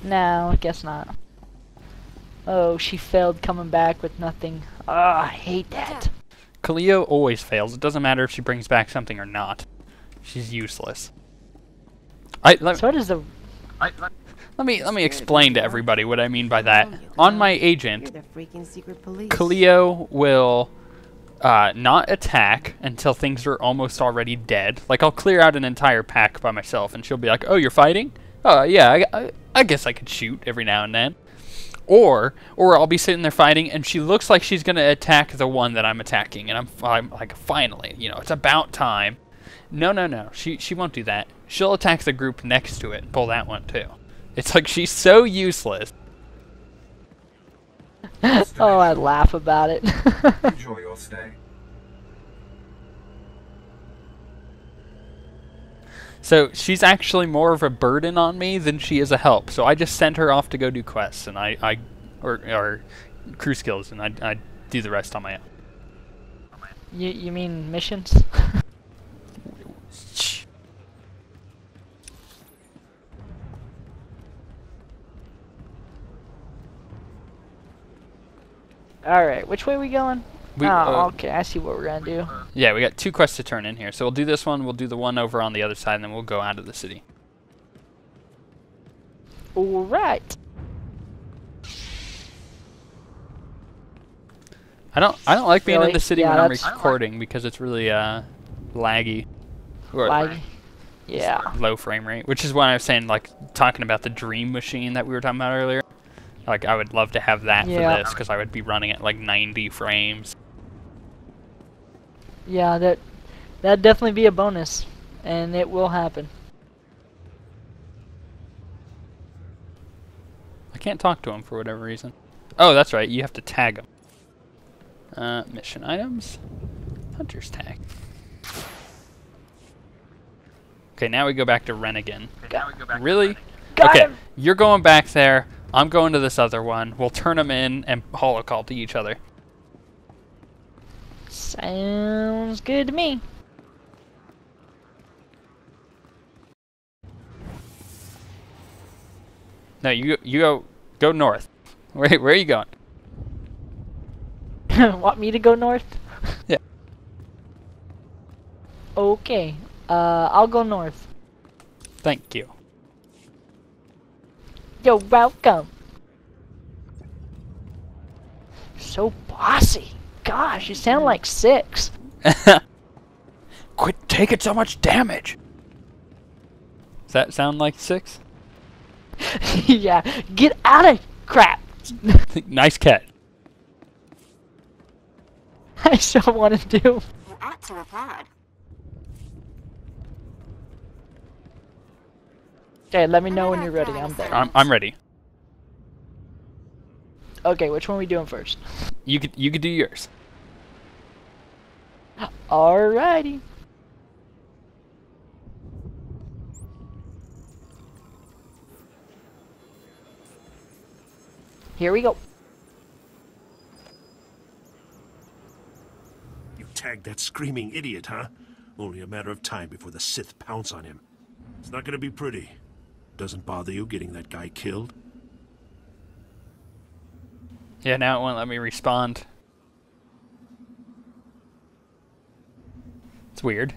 No, I guess not. Oh, she failed coming back with nothing. Ah, I hate that. Cleo always fails. It doesn't matter if she brings back something or not. She's useless. So does the... Let me explain to everybody what I mean by that. On my agent, Cleo will not attack until things are almost already dead. Like, I'll clear out an entire pack by myself, and she'll be like, "Oh, you're fighting? Oh, yeah, I guess I could shoot every now and then." Or I'll be sitting there fighting, and she looks like she's gonna attack the one that I'm attacking, and I'm like, finally, you know, it's about time. No. She won't do that. She'll attack the group next to it and pull that one too. It's like she's so useless. Oh, I laugh about it. Enjoy your stay. So she's actually more of a burden on me than she is a help. So I just send her off to go do quests, and or crew skills, and I do the rest on my own. You mean missions? Alright, which way are we going? Okay, I see what we're gonna do. Yeah, we got 2 quests to turn in here. So we'll do this one, we'll do the one over on the other side, and then we'll go out of the city. Alright. I don't like being Really? in the city Yeah, when I'm that's- recording because it's really laggy. Or Laggy? Yeah. low frame rate, which is why I was saying, like, talking about the dream machine that we were talking about earlier. Like, I would love to have that for this, because I would be running at like 90 frames. Yeah, that'd definitely be a bonus, and it will happen. I can't talk to him for whatever reason. Oh, that's right, you have to tag him. Mission items, hunter's tag. Okay, now we go back to Ren again. Really? Got Okay, him! you're going back there. I'm going to this other one. We'll turn them in and holocall to each other. Sounds good to me. No, you go north. Where are you going? Want me to go north? Yeah. Okay. I'll go north. Thank you. You're welcome. So bossy. Gosh, you sound like 6. Quit taking so much damage. Does that sound like 6? Yeah, get out of crap. Nice cat. I so want to do. You ought to applaud. Okay, let me know when you're ready. I'm there. I'm ready. Okay, which one are we doing first? You could do yours. Alrighty. Here we go. You tagged that screaming idiot, huh? Only a matter of time before the Sith pounce on him. It's not gonna be pretty. Doesn't bother you getting that guy killed? Yeah, now it won't let me respond. It's weird.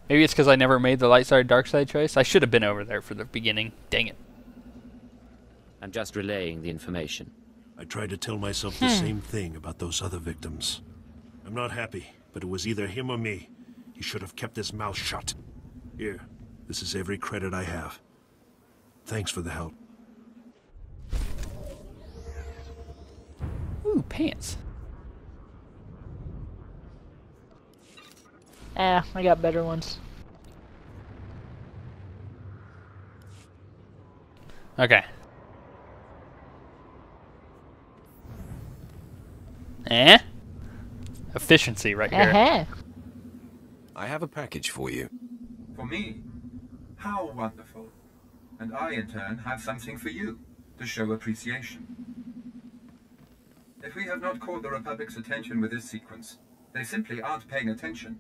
Maybe it's because I never made the light side dark side choice. I should have been over there for the beginning. Dang it. I'm just relaying the information. I tried to tell myself the same thing about those other victims. I'm not happy, but it was either him or me. He should have kept his mouth shut. Here, this is every credit I have. Thanks for the help. Ooh, pants. I got better ones. Okay. Efficiency right here. Uh-huh. I have a package for you. For me? How wonderful. And I, in turn, have something for you, to show appreciation. If we have not caught the Republic's attention with this sequence, they simply aren't paying attention.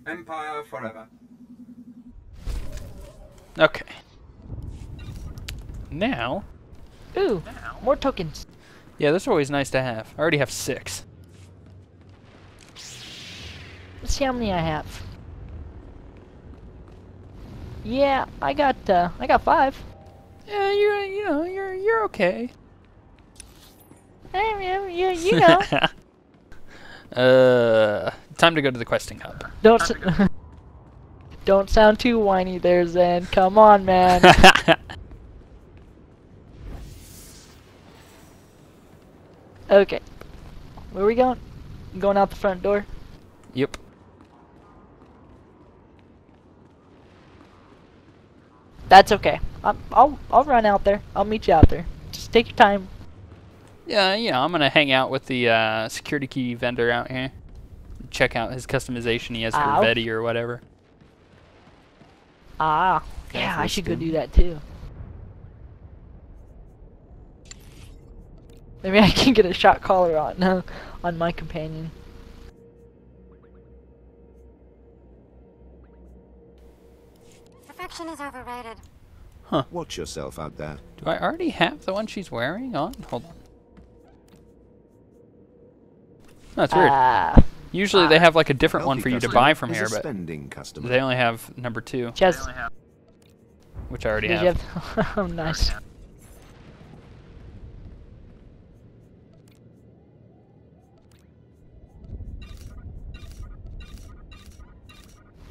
Empire forever. Okay. Now, Ooh, more tokens. yeah, those are always nice to have. I already have 6. Let's see how many I have. Yeah, I got 5. Yeah, you're okay. Yeah, you know. Time to go to the questing hub. Don't sound too whiny there, Zen. Come on, man. Okay. Where are we going? Going out the front door? Yep. That's okay. I'll run out there. I'll meet you out there. Just take your time. Yeah, I'm gonna hang out with the security key vendor out here. Check out his customization he has for Ow. Vetty or whatever. Ah, yeah, I should go do that too. Maybe I can get a shot collar on my companion. Perfection is overrated. Watch yourself out there. Do I already have the one she's wearing on? Hold on. That's weird. Usually they have like a different one for you to buy from He's here, a but spending customer. they only have number 2, Just which I already did you have. have? Oh, nice.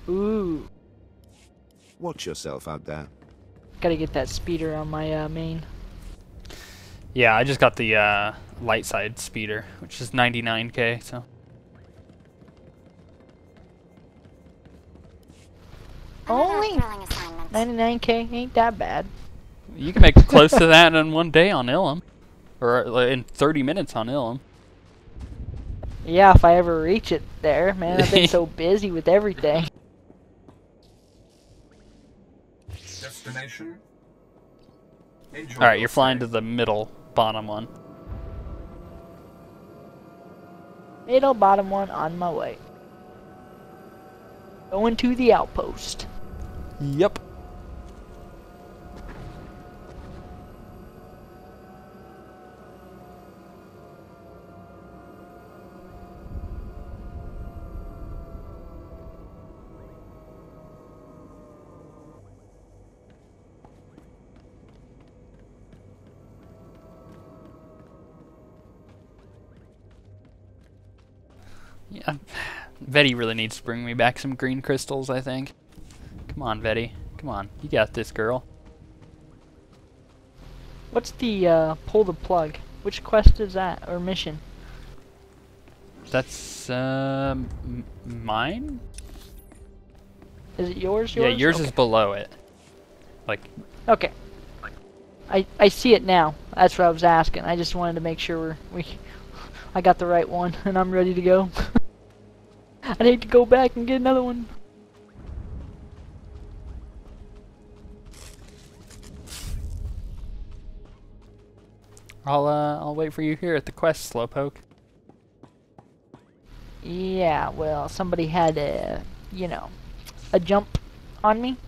Ooh, Watch yourself out there. gotta get that speeder on my main. Yeah, I just got the light side speeder, which is 99k. So Only Thrilling assignments. 99k, ain't that bad. you can make close to that in one day on Ilum, or in 30 minutes on Ilum. Yeah, if I ever reach it there, man. I've been so busy with everything. Destination. Enjoy All right, your you're flying stay. to the middle bottom one. Middle bottom one on my way. Going to the outpost. Yep. Yeah, Vetty really needs to bring me back some green crystals, I think. Come on, Vetty. Come on. You got this, girl. What's the pull the plug? Which quest is that, or mission? That's, mine? Is it yours? Yeah, yours Okay. is below it. Like, Okay. I see it now. That's what I was asking. I just wanted to make sure I got the right one and I'm ready to go. I'd hate to go back and get another one. I'll wait for you here at the quest, Slowpoke. Yeah, well, somebody had a jump on me.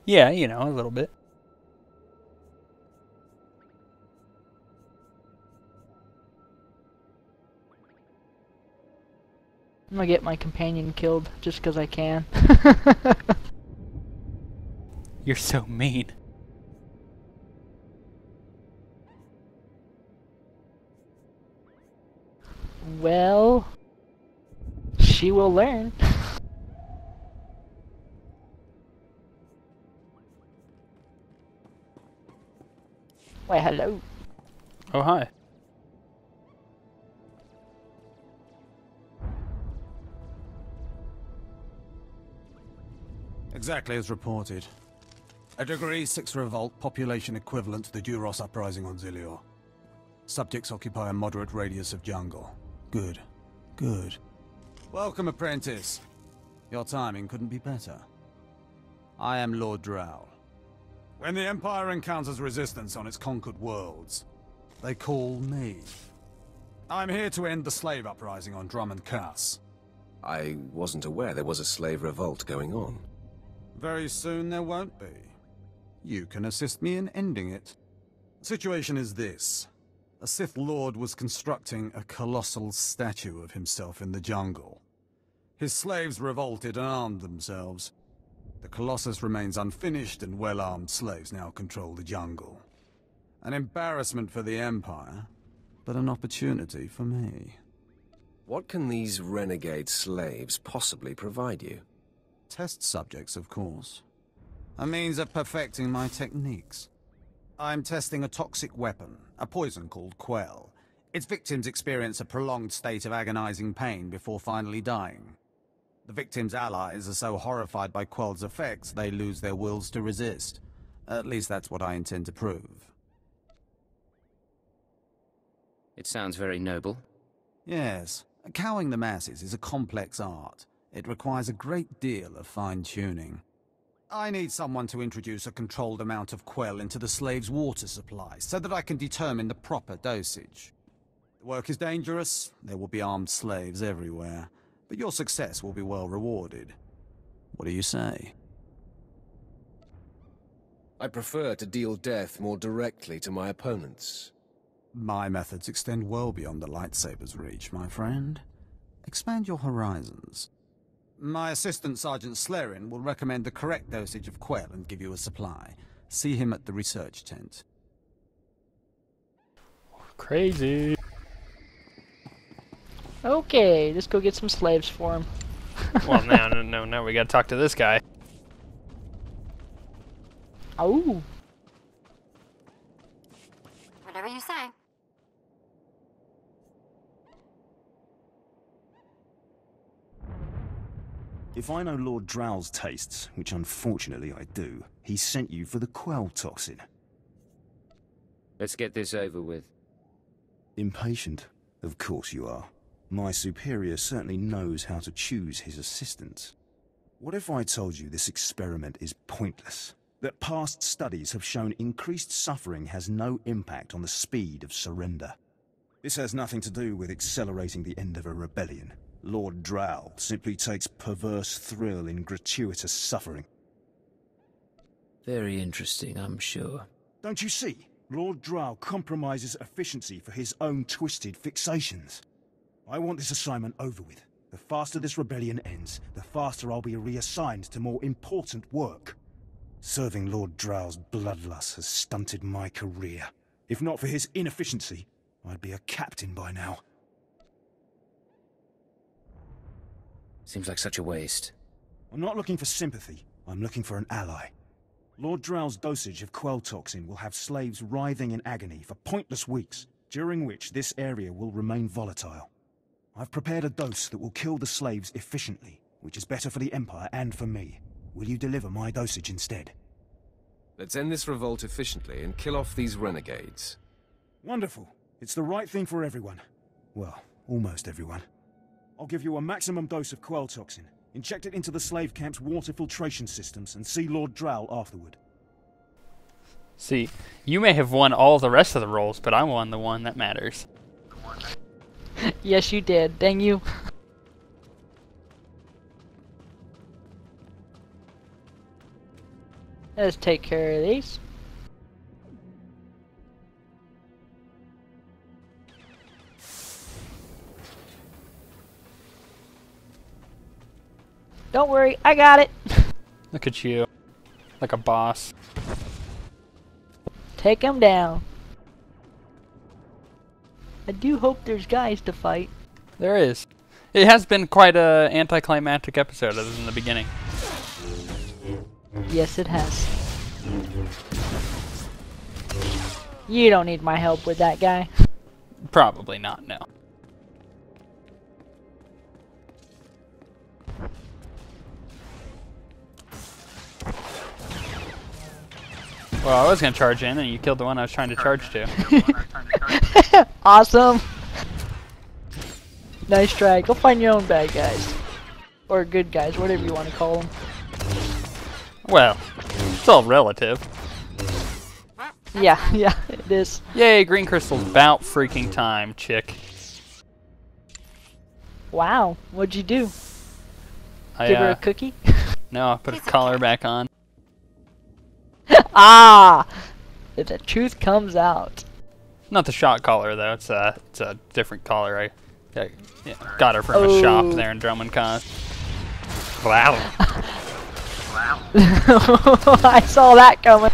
Yeah, a little bit. I'm gonna get my companion killed just because I can. You're so mean. Well, she will learn. Wait, hello. Oh, hi. Exactly as reported. A Degree 6 revolt, population equivalent to the Duros uprising on Zilior. Subjects occupy a moderate radius of jungle. Good. Good. Welcome, apprentice. Your timing couldn't be better. I am Lord Drow. When the Empire encounters resistance on its conquered worlds, they call me. I'm here to end the slave uprising on Drummond Cass. I wasn't aware there was a slave revolt going on. Very soon there won't be. You can assist me in ending it. The situation is this. A Sith Lord was constructing a colossal statue of himself in the jungle. His slaves revolted and armed themselves. The Colossus remains unfinished, and well-armed slaves now control the jungle. An embarrassment for the Empire, but an opportunity for me. What can these renegade slaves possibly provide you? Test subjects, of course. A means of perfecting my techniques. I'm testing a toxic weapon, a poison called Quell. Its victims experience a prolonged state of agonizing pain before finally dying. The victims' allies are so horrified by Quell's effects, they lose their wills to resist. At least that's what I intend to prove. It sounds very noble. Yes, cowing the masses is a complex art. It requires a great deal of fine-tuning. I need someone to introduce a controlled amount of Quell into the slaves' water supply, so that I can determine the proper dosage. The work is dangerous, there will be armed slaves everywhere, but your success will be well rewarded. What do you say? I prefer to deal death more directly to my opponents. My methods extend well beyond the lightsaber's reach, my friend. Expand your horizons. My assistant, Sergeant Slerin, will recommend the correct dosage of Quell and give you a supply. See him at the research tent. Crazy. Okay, let's go get some slaves for him. Well, now we gotta talk to this guy. Oh. Whatever you say. If I know Lord Drow's tastes, which unfortunately I do, he sent you for the Quell toxin. Let's get this over with. Impatient? Of course you are. My superior certainly knows how to choose his assistants. What if I told you this experiment is pointless? That past studies have shown increased suffering has no impact on the speed of surrender. This has nothing to do with accelerating the end of a rebellion. Lord Drow simply takes perverse thrill in gratuitous suffering. Very interesting, I'm sure. Don't you see? Lord Drow compromises efficiency for his own twisted fixations. I want this assignment over with. The faster this rebellion ends, the faster I'll be reassigned to more important work. Serving Lord Drow's bloodlust has stunted my career. If not for his inefficiency, I'd be a captain by now. Seems like such a waste. I'm not looking for sympathy, I'm looking for an ally. Lord Drow's dosage of Quell toxin will have slaves writhing in agony for pointless weeks, during which this area will remain volatile. I've prepared a dose that will kill the slaves efficiently, which is better for the Empire and for me. Will you deliver my dosage instead? Let's end this revolt efficiently and kill off these renegades. Wonderful. It's the right thing for everyone. Well, almost everyone. I'll give you a maximum dose of Quell toxin. Inject it into the slave camp's water filtration systems and see Lord Drow afterward. See, you may have won all the rest of the roles, but I won the one that matters. Yes, you did. Dang you. Let's take care of these. Don't worry, I got it. Look at you. Like a boss. Take him down. I do hope there's guys to fight. There is. It has been quite a anticlimactic episode other than the beginning. Yes, it has. You don't need my help with that guy. Probably not, no. Well, I was gonna charge in, and you killed the one I was trying to charge to. Awesome. Nice try. Go find your own bad guys. Or good guys, whatever you want to call them. Well, it's all relative. Yeah, it is. Yay, green crystal's about freaking time, chick. Wow, what'd you do? I, Give her a cookie? No, I put a collar back on. Ah! If the truth comes out. Not the shot collar though. It's a different collar. I got her from a shop there in Drummond Con. Wow. I saw that coming.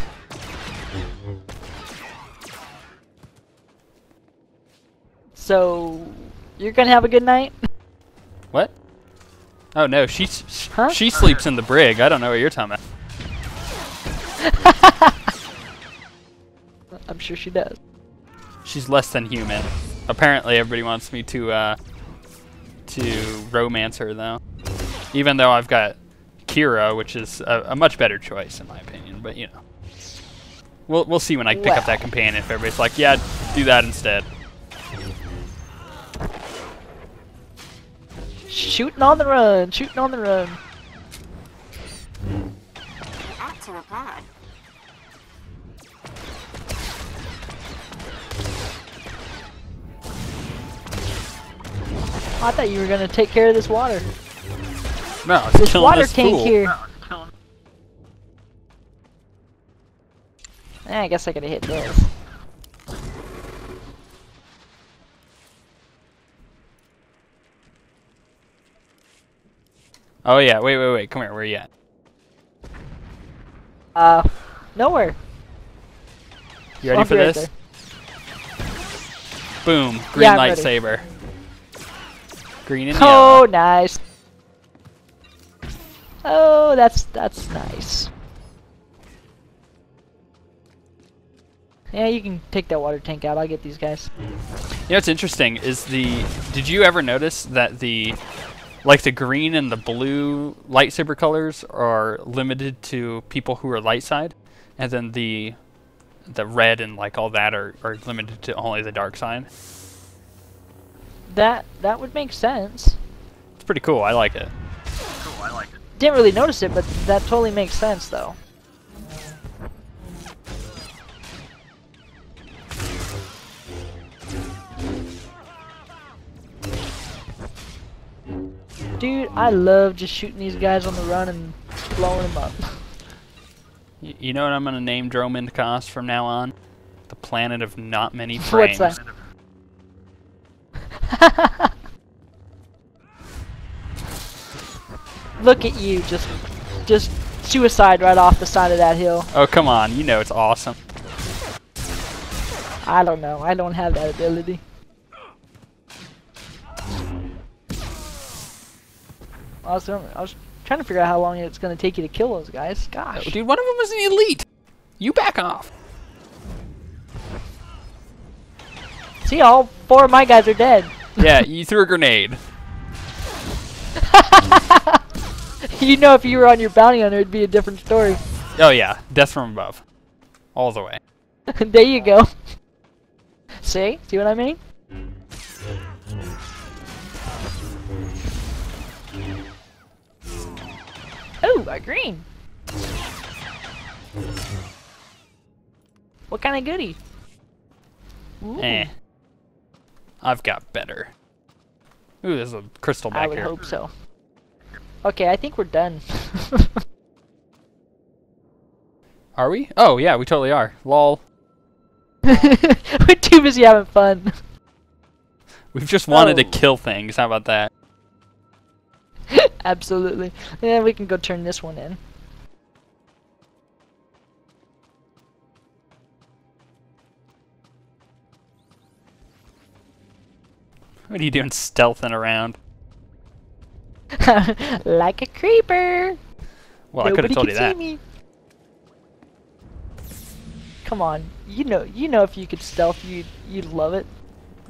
So, you're gonna have a good night? What? Oh no, she sleeps in the brig. I don't know what you're talking about. I'm sure she does. She's less than human. Apparently, everybody wants me to romance her though. Even though I've got Kira, which is a much better choice in my opinion. But you know, we'll see when I pick up that companion if everybody's like, yeah, do that instead. Shooting on the run, shooting on the run. Add to applaud. I thought you were gonna take care of this water. No, it's This killing water this tank fool. here. I guess I gotta hit this. Oh yeah, wait, come here, where you at? Nowhere. You ready for Right this? there. Boom, green Yeah, I'm ready. lightsaber. Green and Oh, yellow. nice. Oh, that's nice. Yeah, you can take that water tank out. I'll get these guys. You know what's interesting is did you ever notice that the green and the blue lightsaber colors are limited to people who are light side, and then the red and like all that are limited to only the dark side? That would make sense. It's pretty cool. I like it. Didn't really notice it, but that totally makes sense, though. Dude, I love just shooting these guys on the run and blowing them up. You know what I'm gonna name Dromund Kaas from now on? The planet of not many frames. What's that? Look at you, just suicide right off the side of that hill. Oh come on, you know it's awesome. I don't know, I don't have that ability. I was trying to figure out how long it's gonna take you to kill those guys. Gosh. Dude, one of them was an elite. You back off. See, all 4 of my guys are dead. Yeah, you threw a grenade. You know, if you were on your bounty hunter, it'd be a different story. Oh yeah, death from above. All the way. There you go. See what I mean? Oh, a green. What kind of goodie? Ooh. Eh. I've got better. Ooh, there's a crystal back I would here. hope so. Okay, I think we're done. Are we? Oh yeah, we totally are. Lol. We're too busy having fun. We've just wanted to kill things. How about that? Absolutely. Yeah, we can go turn this one in. What are you doing stealthing around? Like a creeper. Well, I could have told you Nobody that. can see me. Come on, you know if you could stealth, you'd love it.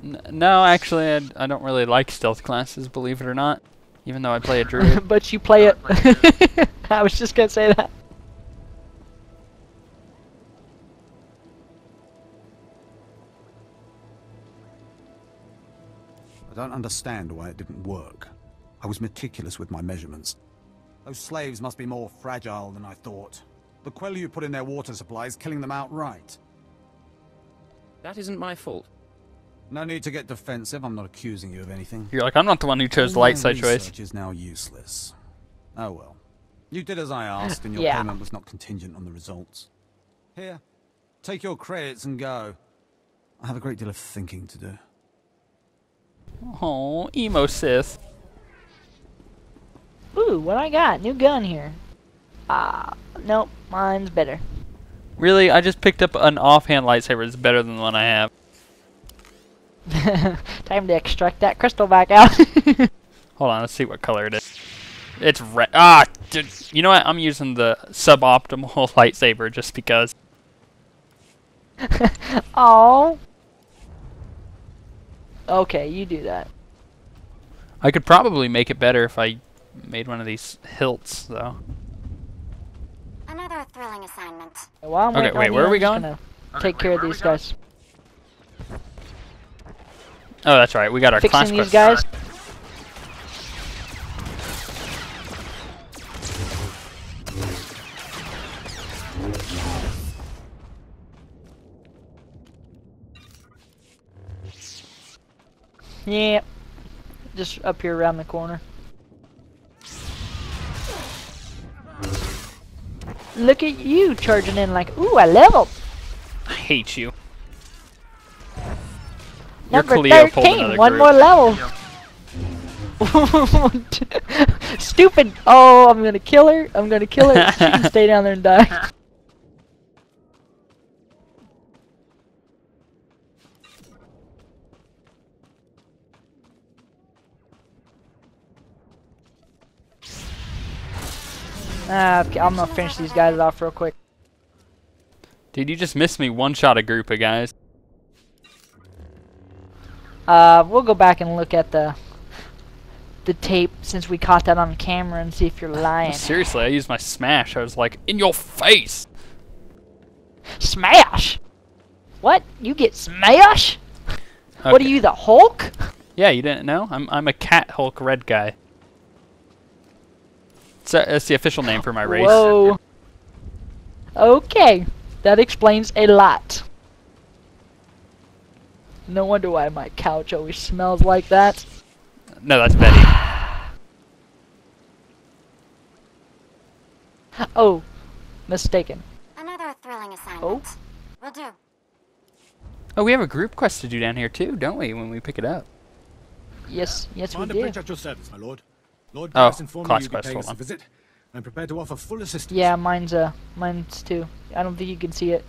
No, actually, I don't really like stealth classes, believe it or not. Even though I play a druid. But you play it. I was just gonna say that. I don't understand why it didn't work. I was meticulous with my measurements. Those slaves must be more fragile than I thought. The quell you put in their water supply is killing them outright. That isn't my fault. No need to get defensive. I'm not accusing you of anything. You're like, I'm not the one who chose the light side choice. Research is now useless. Oh well. You did as I asked, and your Yeah. payment was not contingent on the results. Here, take your credits and go. I have a great deal of thinking to do. Oh, emo Sith. Ooh, what I got? New gun here. Nope, mine's better. Really? I just picked up an offhand lightsaber that's better than the one I have. Time to extract that crystal back out. Hold on, let's see what color it is. It's red. Ah, dude, you know what? I'm using the suboptimal lightsaber just because. Oh. Okay, you do that. I could probably make it better if I made one of these hilts, though. Another thrilling assignment. Well, I'm Okay, waiting wait, on where you. are we I'm just going? gonna take care of these guys. Oh, that's right. We got our class Fixing these quest. guys. Yeah, just up here around the corner. Look at you charging in like, ooh, I leveled. I hate you. Number Cleo pulled 13, another one group. more level. Stupid. Oh, I'm gonna kill her. I'm gonna kill her. She can stay down there and die. Okay, I'm gonna finish these guys off real quick. Dude, you just missed me one shot a group of guys. We'll go back and look at the tape since we caught that on camera and see if you're lying. Seriously, I used my smash. I was like, in your face! Smash? What? You get smash? Okay. What are you, the Hulk? Yeah, you didn't know? I'm a cat Hulk red guy. That's the official name for my race. Whoa. Okay, that explains a lot. No wonder why my couch always smells like that. No, that's Betty. Oh, mistaken. Another thrilling assignment. Oh. Will do. Oh, we have a group quest to do down here too, don't we, when we pick it up? Yes, yes we Commander did. Bridge at your service, my lord. Lord Oh, Barris informed me class you'd be quest, paying hold us a on. visit. I'm prepared to offer full assistance. Yeah, mine's too. I don't think you can see it.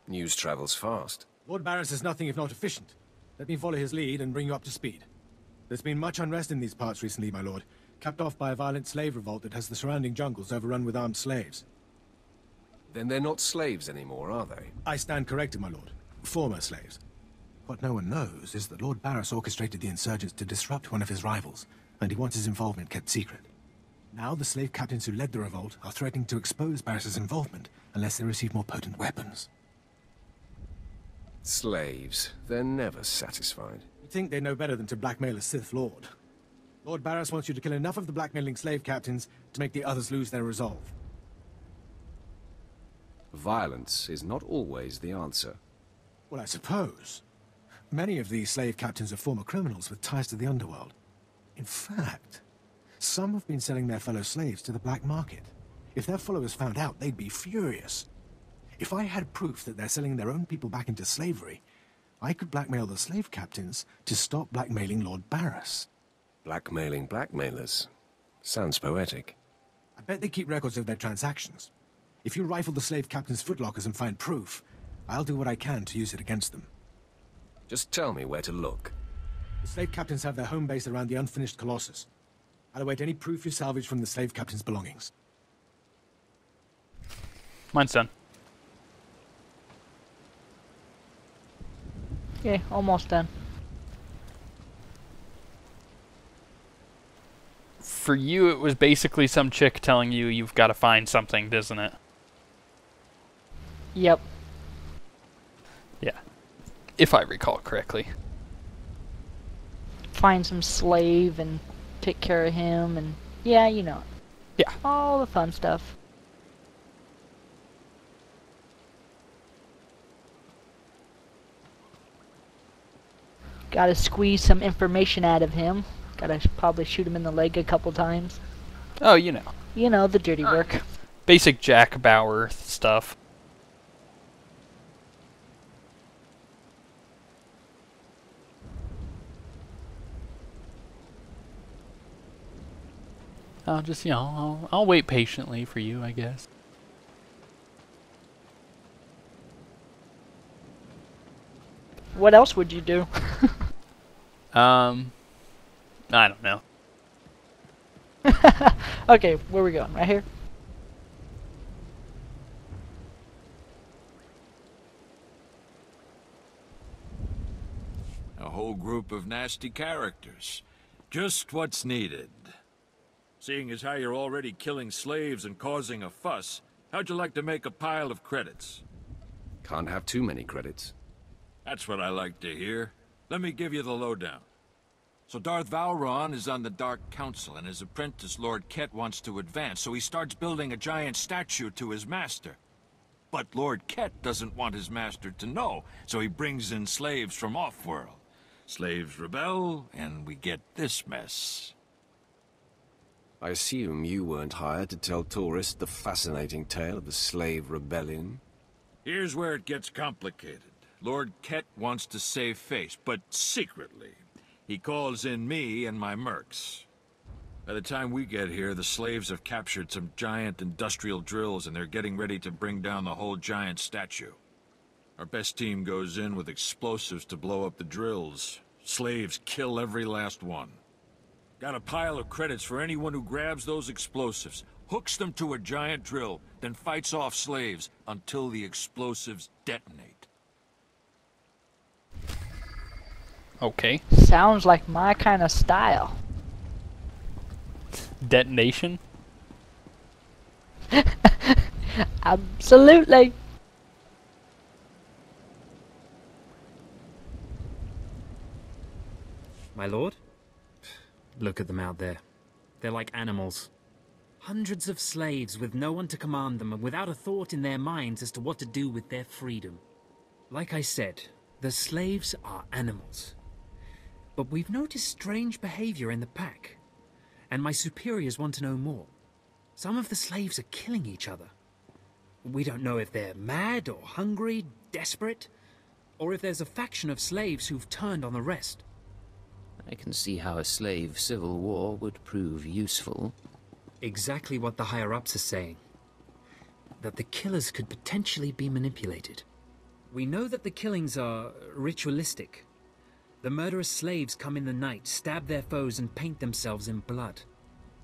News travels fast. Lord Barris is nothing if not efficient. Let me follow his lead and bring you up to speed. There's been much unrest in these parts recently, my lord, capped off by a violent slave revolt that has the surrounding jungles overrun with armed slaves. Then they're not slaves anymore, are they? I stand corrected, my lord. Former slaves. What no one knows is that Lord Barris orchestrated the insurgents to disrupt one of his rivals, and he wants his involvement kept secret. Now the slave captains who led the revolt are threatening to expose Barris's involvement unless they receive more potent weapons. Slaves. They're never satisfied. You think they know better than to blackmail a Sith Lord. Lord Barris wants you to kill enough of the blackmailing slave captains to make the others lose their resolve. Violence is not always the answer. Well, I suppose. Many of these slave captains are former criminals with ties to the underworld. In fact, some have been selling their fellow slaves to the black market. If their followers found out, they'd be furious. If I had proof that they're selling their own people back into slavery, I could blackmail the slave captains to stop blackmailing Lord Barris. Blackmailing blackmailers. Sounds poetic. I bet they keep records of their transactions. If you rifle the slave captains' footlockers and find proof, I'll do what I can to use it against them. Just tell me where to look. The slave captains have their home base around the unfinished Colossus. I'll await any proof you salvage from the slave captains' belongings. Mine's done. Okay, almost done. For you, it was basically some chick telling you you've got to find something, doesn't it? Yep. Yeah. If I recall correctly. Find some slave and take care of him and yeah, you know. Yeah. All the fun stuff. Gotta squeeze some information out of him. Gotta probably shoot him in the leg a couple times. Oh, you know. You know, the dirty work. Basic Jack Bauer stuff. I'll just, you know, I'll wait patiently for you, I guess. What else would you do? I don't know. Okay, where we going? Right here? A whole group of nasty characters. Just what's needed. Seeing as how you're already killing slaves and causing a fuss, how'd you like to make a pile of credits? Can't have too many credits. That's what I like to hear. Let me give you the lowdown. So Darth Valron is on the Dark Council, and his apprentice, Lord Ket, wants to advance, so he starts building a giant statue to his master. But Lord Ket doesn't want his master to know, so he brings in slaves from off-world. Slaves rebel, and we get this mess. I assume you weren't hired to tell tourists the fascinating tale of the slave rebellion? Here's where it gets complicated. Lord Ket wants to save face, but secretly. He calls in me and my mercs. By the time we get here, the slaves have captured some giant industrial drills, and they're getting ready to bring down the whole giant statue. Our best team goes in with explosives to blow up the drills. Slaves kill every last one. Got a pile of credits for anyone who grabs those explosives, hooks them to a giant drill, then fights off slaves until the explosives detonate. Okay. Sounds like my kind of style. Detonation? Absolutely. My lord? Look at them out there. They're like animals. Hundreds of slaves with no one to command them and without a thought in their minds as to what to do with their freedom. Like I said, the slaves are animals. But we've noticed strange behavior in the pack, and my superiors want to know more. Some of the slaves are killing each other. We don't know if they're mad or hungry, desperate, or if there's a faction of slaves who've turned on the rest. I can see how a slave civil war would prove useful. Exactly what the higher-ups are saying. That the killers could potentially be manipulated. We know that the killings are ritualistic. The murderous slaves come in the night, stab their foes, and paint themselves in blood.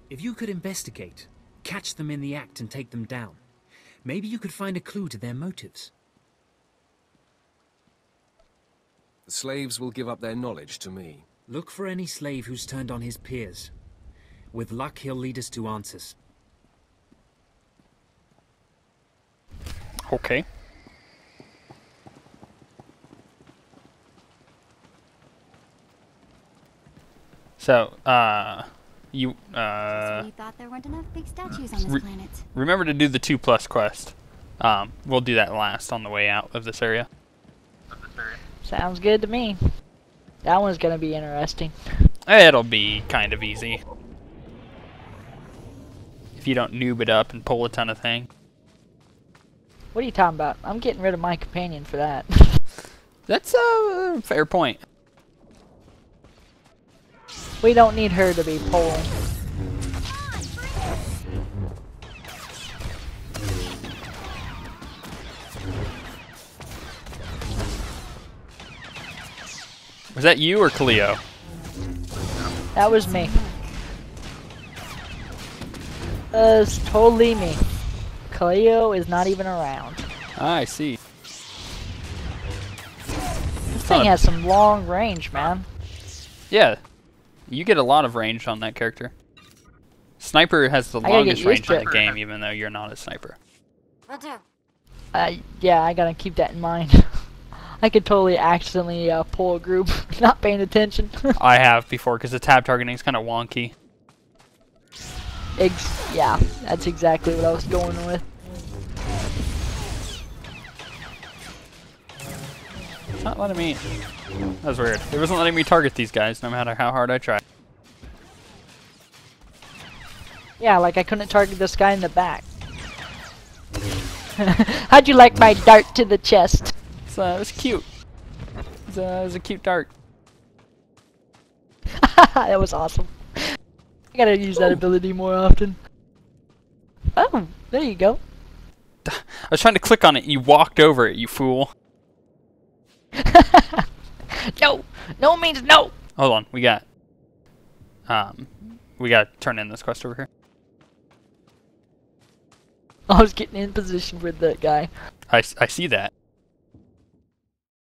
If you could investigate, catch them in the act and take them down, maybe you could find a clue to their motives. The slaves will give up their knowledge to me. Look for any slave who's turned on his peers. With luck, he'll lead us to answers. Okay. So, you, So you thought there weren't enough big statues on this planet? remember to do the 2+ quest. We'll do that last on the way out of this area. Sounds good to me. That one's gonna be interesting. It'll be kind of easy. If you don't noob it up and pull a ton of things. What are you talking about? I'm getting rid of my companion for that. That's a fair point. We don't need her to be pulling. Was that you or Cleo? That was me. It's totally me. Cleo is not even around. Ah, I see. This thing has some long range, man. Yeah. You get a lot of range on that character. Sniper has the longest range in the game, even though you're not a sniper. Will do. Yeah, I gotta keep that in mind. I could totally accidentally pull a group, not paying attention. I have before, because the tab targeting is kind of wonky. Yeah, that's exactly what I was going with. It's not letting me... That was weird. It wasn't letting me target these guys, no matter how hard I tried. Yeah, like I couldn't target this guy in the back. How'd you like my dart to the chest? It was cute. It was a cute dart. That was awesome. I gotta use that ability more often. Oh, there you go. I was trying to click on it and you walked over it, you fool. No! No means no! Hold on, we gotta turn in this quest over here. I was getting in position with that guy. I see that.